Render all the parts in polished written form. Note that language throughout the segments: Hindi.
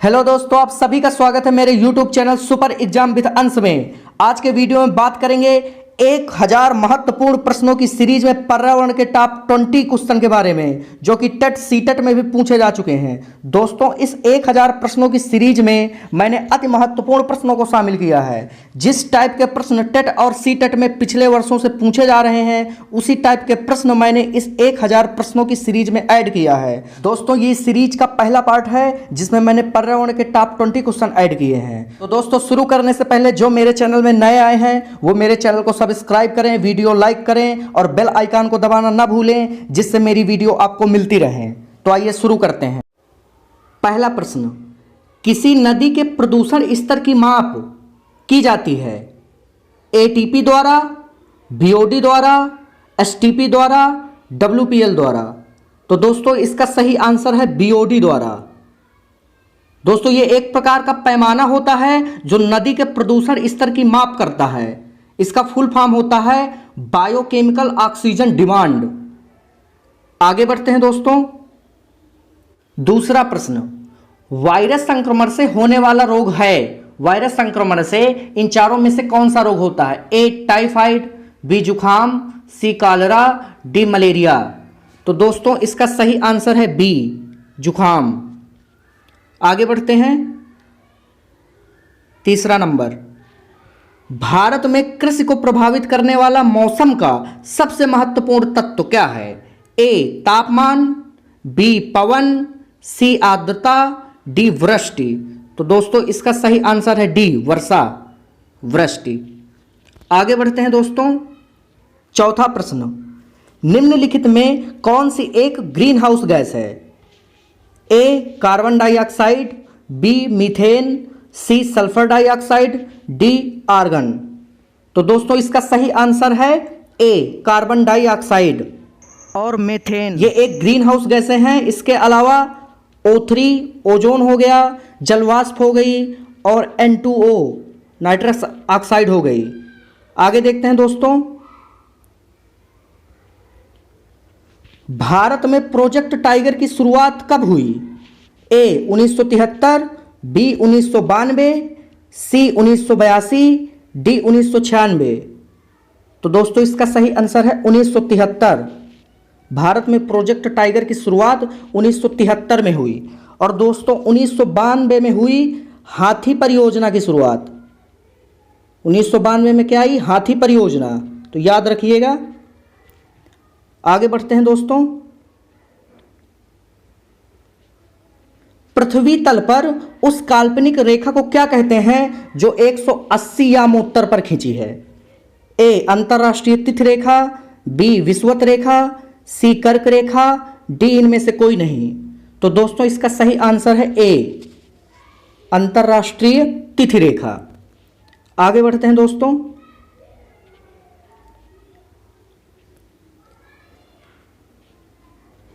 हेलो दोस्तों, आप सभी का स्वागत है मेरे YouTube channel super exam with अंश में। आज के वीडियो में बात करेंगे 1000 महत्वपूर्ण प्रश्नों की सीरीज में पर्यावरण के टॉप 20 क्वेश्चन के बारे में, जो कि टेट सीटेट में भी पूछे जा चुके हैं। दोस्तों, इस 1000 प्रश्नों की सीरीज में मैंने अति महत्वपूर्ण प्रश्नों को शामिल किया है। जिस टाइप के प्रश्न टेट और सीटेट में पिछले वर्षों से पूछे जा रहे हैं, उसी टाइप के प्रश्न मैंने इस 1000 प्रश्नों की सीरीज में ऐड किया है। दोस्तों, ये सीरीज का पहला पार्ट है जिसमें मैंने पर्यावरण के टॉप 20 क्वेश्चन ऐड किए हैं। तो दोस्तों, शुरू करने से पहले जो मेरे चैनल में नए आए हैं वो मेरे चैनल को सब्सक्राइब करें, वीडियो लाइक करें और बेल आइकन को दबाना ना भूलें, जिससे मेरी वीडियो आपको मिलती रहे। तो आइए शुरू करते हैं। पहला प्रश्न, किसी नदी के प्रदूषण स्तर की माप की जाती है? एटीपी द्वारा, बीओडी द्वारा, एसटीपी द्वारा, डब्ल्यूपीएल द्वारा। तो दोस्तों, इसका सही आंसर है बीओडी द्वारा। दोस्तों, ये एक प्रकार का पैमाना होता है जो नदी के प्रदूषण स्तर की माप करता है। इसका फुल फॉर्म होता है बायोकेमिकल ऑक्सीजन डिमांड। आगे बढ़ते हैं दोस्तों। दूसरा प्रश्न, वायरस संक्रमण से होने वाला रोग है। वायरस संक्रमण से इन चारों में से कौन सा रोग होता है? ए टाइफाइड, बी जुखाम, सी कॉलेरा, डी मलेरिया। तो दोस्तों, इसका सही आंसर है बी जुखाम। आगे बढ़ते हैं। तीसरा नंबर, भारत में कृषि को प्रभावित करने वाला मौसम का सबसे महत्वपूर्ण तत्व क्या है? ए तापमान, बी पवन, सी आर्द्रता, डी वृष्टि। तो दोस्तों, इसका सही आंसर है डी वर्षा, वृष्टि। आगे बढ़ते हैं दोस्तों। चौथा प्रश्न, निम्नलिखित में कौन सी एक ग्रीन हाउस गैस है? A carbon dioxide, B methane, C sulphur dioxide, D argon. तो दोस्तों, इसका सही आंसर है ए कार्बन डाइऑक्साइड और मीथेन। ये एक ग्रीन हाउस गैसें हैं। इसके अलावा O3 ओजोन हो गया, जलवाष्प हो गई और N2O नाइट्रस ऑक्साइड हो गई। आगे देखते हैं दोस्तों। भारत में प्रोजेक्ट टाइगर की शुरुआत कब हुई? ए 1973, बी 1992, सी 1982, डी 1996। तो दोस्तों, इसका सही आंसर है 1973। भारत में प्रोजेक्ट टाइगर की शुरुआत 1973 में हुई। और दोस्तों, 1992 में हुई हाथी परियोजना की शुरुआत। 1992 में क्या आई? हाथी परियोजना। तो याद रखिएगा। आगे बढ़ते हैं दोस्तों। पृथ्वी तल पर उस काल्पनिक रेखा को क्या कहते हैं जो 180 यामोत्तर पर खींची है? ए अंतरराष्ट्रीय तिथि रेखा, बी विषुवत रेखा, सी कर्क रेखा, डी इनमें से कोई नहीं। तो दोस्तों, इसका सही आंसर है ए अंतरराष्ट्रीय तिथि रेखा। आगे बढ़ते हैं दोस्तों।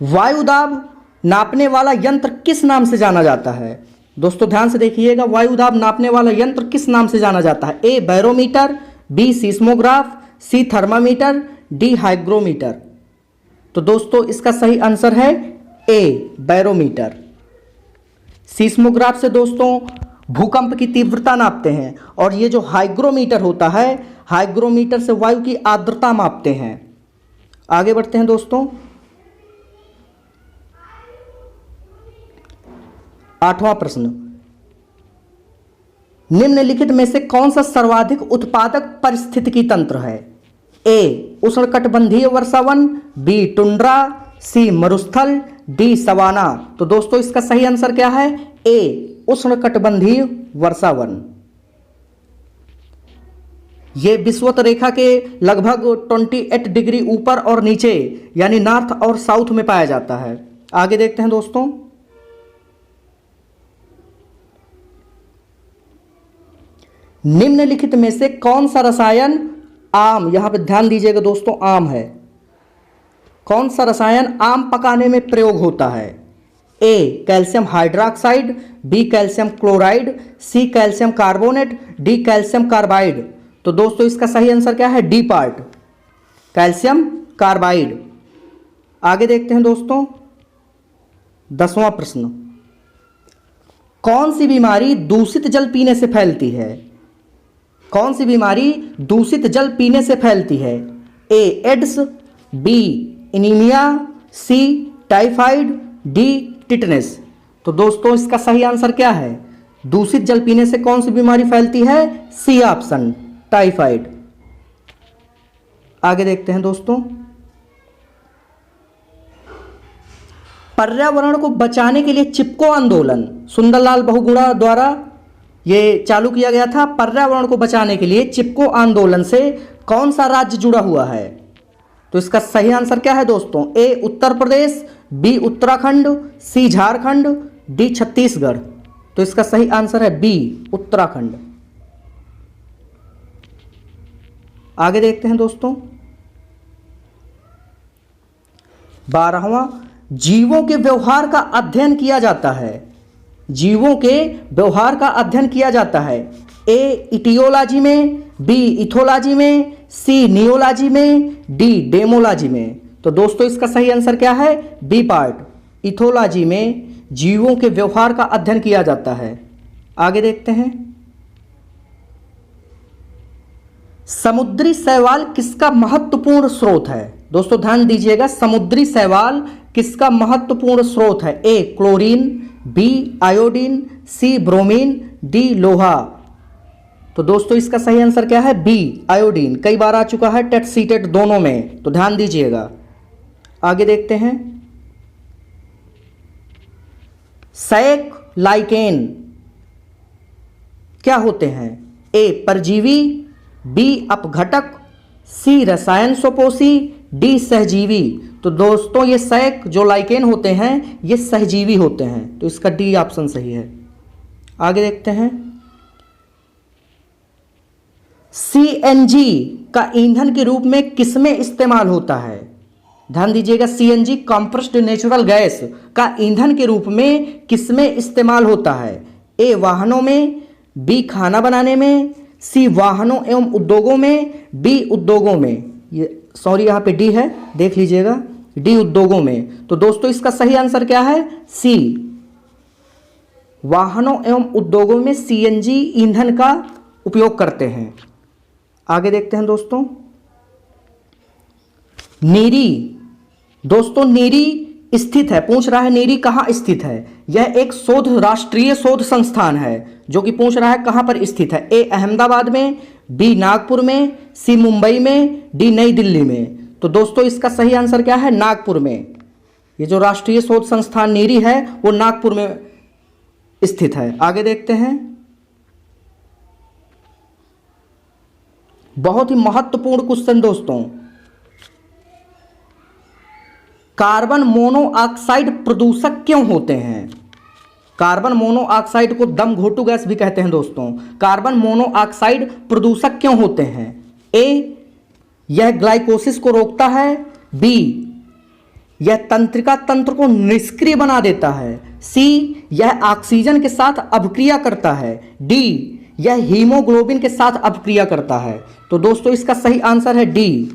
वायुदाब नापने वाला यंत्र किस नाम से जाना जाता है? दोस्तों, ध्यान से देखिएगा। वायुदाब नापने वाला यंत्र किस नाम से जाना जाता है? ए बैरोमीटर, बी सीस्मोग्राफ, सी थर्मामीटर, डी हाइग्रोमीटर। तो दोस्तों, इसका सही आंसर है ए बैरोमीटर। सीस्मोग्राफ से दोस्तों भूकंप की तीव्रता नापते हैं, और ये जो हाइग्रोमीटर होता है, हाइग्रोमीटर से वायु की आर्द्रता मापते हैं। आगे बढ़ते हैं दोस्तों। आठवां प्रश्न, निम्नलिखित में से कौन सा सर्वाधिक उत्पादक पारिस्थितिकी तंत्र है? ए उष्णकटिबंधीय वर्षावन, बी टुंड्रा, सी मरुस्थल, डी सवाना। तो दोस्तों, इसका सही आंसर क्या है? ए उष्णकटिबंधीय वर्षावन। ये विषुवत रेखा के लगभग 28 डिग्री ऊपर और नीचे, यानी नॉर्थ और साउथ में पाया जाता है। आगे देखते हैं दोस्तों। निम्नलिखित में से कौन सा रसायन आम, यहां पे ध्यान दीजिएगा दोस्तों, आम है। कौन सा रसायन आम पकाने में प्रयोग होता है? A calcium hydroxide, B calcium chloride, C calcium carbonate, D calcium carbide. तो दोस्तों, इसका सही आंसर क्या है? D part, calcium carbide. आगे देखते हैं दोस्तों। 10वां प्रश्न, कौन सी बीमारी दूषित जल पीने से फैलती है? कौन सी बीमारी दूषित जल पीने से फैलती है? ए एड्स, बी एनीमिया, सी टाइफाइड, डी टिटनेस। तो दोस्तों इसका सही आंसर क्या है? दूषित जल पीने से कौन सी बीमारी फैलती है? C option, typhoid. आगे देखते हैं दोस्तों, पर्यावरण को बचाने के लिए चिपको आंदोलन सुंदरलाल बहुगुणा द्वारा ये चालू किया गया था। पर्यावरण को बचाने के लिए चिपको आंदोलन से कौन सा राज्य जुड़ा हुआ है? तो इसका सही आंसर क्या है दोस्तों? ए उत्तर प्रदेश, बी उत्तराखंड, सी झारखंड, डी छत्तीसगढ़। तो इसका सही आंसर है बी उत्तराखंड। आगे देखते हैं दोस्तों, 12वां, जीवों के व्यवहार का अध्ययन किया जाता है। जीवों के व्यवहार का अध्ययन किया जाता है। ए इटियोलॉजी में, बी इथोलॉजी में, सी नियोलॉजी में, डी डेमोलॉजी में। तो दोस्तों इसका सही आंसर क्या है? बी पार्ट, इथोलॉजी में जीवों के व्यवहार का अध्ययन किया जाता है। आगे देखते हैं, समुद्री शैवाल किसका महत्वपूर्ण स्रोत है? दोस्तों ध्यान दीजिएगा, समुद्री शैवाल किसका महत्वपूर्ण स्रोत है? A chlorine, B iodine, C bromine, D लोहा। तो दोस्तों इसका सही आंसर क्या है? B iodine. कई बार आ चुका है टेट सी टेट दोनों में, तो ध्यान दीजिएगा। आगे देखते हैं, सैक लाइकेन क्या होते हैं? ए परजीवी, बी अपघटक, सी रसायन स्वपोषी, डी सहजीवी। तो दोस्तों ये सैक जो लाइकेन होते हैं ये सहजीवी होते हैं, तो इसका डी ऑप्शन सही है। आगे देखते हैं, सीएनजी का ईंधन के रूप में किसमें इस्तेमाल होता है? ध्यान दीजिएगा, सीएनजी कंप्रेस्ड नेचुरल गैस का ईंधन के रूप में किसमें इस्तेमाल होता है? ए वाहनों में, बी खाना बनाने में, सी वाहनों एवं उद्योगों में, डी उद्योगों में। ये सॉरी यहाँ पे डी है, देख लीजिएगा, डी उद्योगों में। तो दोस्तों इसका सही आंसर क्या है? सी वाहनों एवं उद्योगों में सीएनजी ईंधन का उपयोग करते हैं। आगे देखते हैं दोस्तों, नीरी। दोस्तों नीरी स्थित है, पूछ रहा है नीरी कहाँ स्थित है? यह एक राष्ट्रीय शोध संस्थान है जो कि पूछ रहा है कहां पर स्थित है। ए अहमदाबाद में, बी नागपुर में, सी मुंबई में, डी नई दिल्ली में। तो दोस्तों इसका सही आंसर क्या है? नागपुर में। ये जो राष्ट्रीय शोध संस्थान नीरी है वो नागपुर में स्थित है। आगे देखते हैं, बहुत ही महत्वपूर्ण क्वेश्चन दोस्तों, कार्बन मोनोऑक्साइड प्रदूषक क्यों होते हैं? कार्बन मोनोऑक्साइड को दम घोटू गैस भी कहते हैं दोस्तों। कार्बन मोनोऑक्साइड प्रदूषक क्यों होते हैं? ए यह ग्लाइकोसिस को रोकता है, बी यह तंत्रिका तंत्र को निष्क्रिय बना देता है, सी यह ऑक्सीजन के साथ अभिक्रिया करता है, डी यह हीमोग्लोबिन के साथ अभिक्रिया करता है। तो दोस्तों इसका सही आंसर है डी,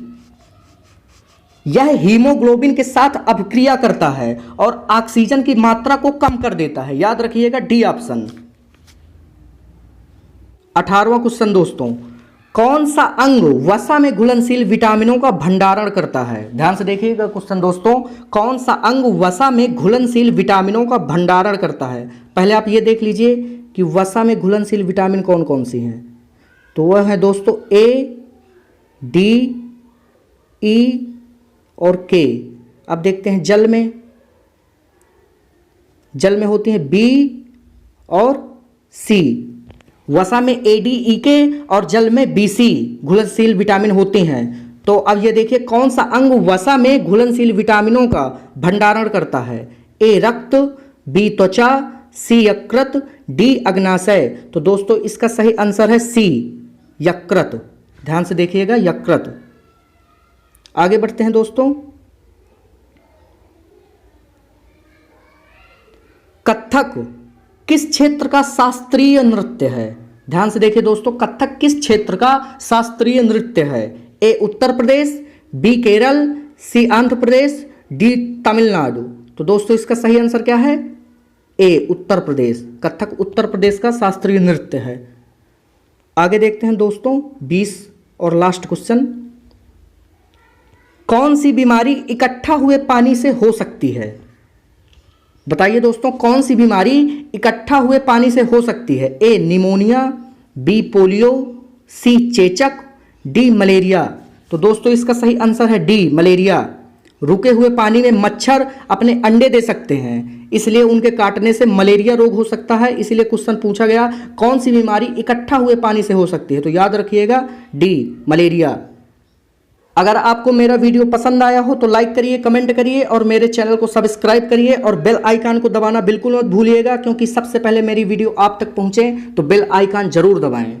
यह हीमोग्लोबिन के साथ अभिक्रिया करता है और ऑक्सीजन की मात्रा को कम कर देता है। याद रखिएगा डी ऑप्शन। 18वां क्वेश्चन दोस्तों, कौन सा अंग वसा में घुलनशील विटामिनों का भंडारण करता है? ध्यान से देखिएगा क्वेश्चन दोस्तों, कौन सा अंग वसा में घुलनशील विटामिनों का भंडारण करता है? पहले आप ये देख लीजिए कि वसा में घुलनशील विटामिन कौन कौन सी हैं। तो वह है दोस्तों ए, डी, ई और के। अब देखते हैं जल में, जल में होती हैं बी और सी। वसा में ए, डी, ई, के और जल में बी, सी घुलनशील विटामिन होते हैं। तो अब ये देखिए कौन सा अंग वसा में घुलनशील विटामिनों का भंडारण करता है? ए रक्त, बी त्वचा, सी यकृत, डी अग्नाशय। तो दोस्तों इसका सही आंसर है सी यकृत। ध्यान से देखिएगा यकृत। आगे बढ़ते हैं दोस्तों, कथक किस क्षेत्र का शास्त्रीय नृत्य है? ध्यान से देखिए दोस्तों, कथक किस क्षेत्र का शास्त्रीय नृत्य है? ए उत्तर प्रदेश, बी केरल, सी आंध्र प्रदेश, डी तमिलनाडु। तो दोस्तों इसका सही आंसर क्या है? ए उत्तर प्रदेश। कथक उत्तर प्रदेश का शास्त्रीय नृत्य है। आगे देखते हैं दोस्तों 20 और लास्ट क्वेश्चन। कौन सी बीमारी इकट्ठा हुए पानी से हो सकती है? बताइए दोस्तों, कौन सी बीमारी इकट्ठा हुए पानी से हो सकती है? ए निमोनिया, बी पोलियो, सी चेचक, डी मलेरिया। तो दोस्तों इसका सही आंसर है डी मलेरिया। रुके हुए पानी में मच्छर अपने अंडे दे सकते हैं, इसलिए उनके काटने से मलेरिया रोग हो सकता है। इसलिए क्वेश्चन पूछा गया कौन सी बीमारी इकट्ठा हुए पानी से हो सकती है, तो याद रखिएगा डी मलेरिया। अगर आपको मेरा वीडियो पसंद आया हो तो लाइक करिए, कमेंट करिए और मेरे चैनल को सब्सक्राइब करिए और बेल आइकन को दबाना बिल्कुल मत भूलिएगा, क्योंकि सबसे पहले मेरी वीडियो आप तक पहुंचे तो बेल आइकन जरूर दबाएं।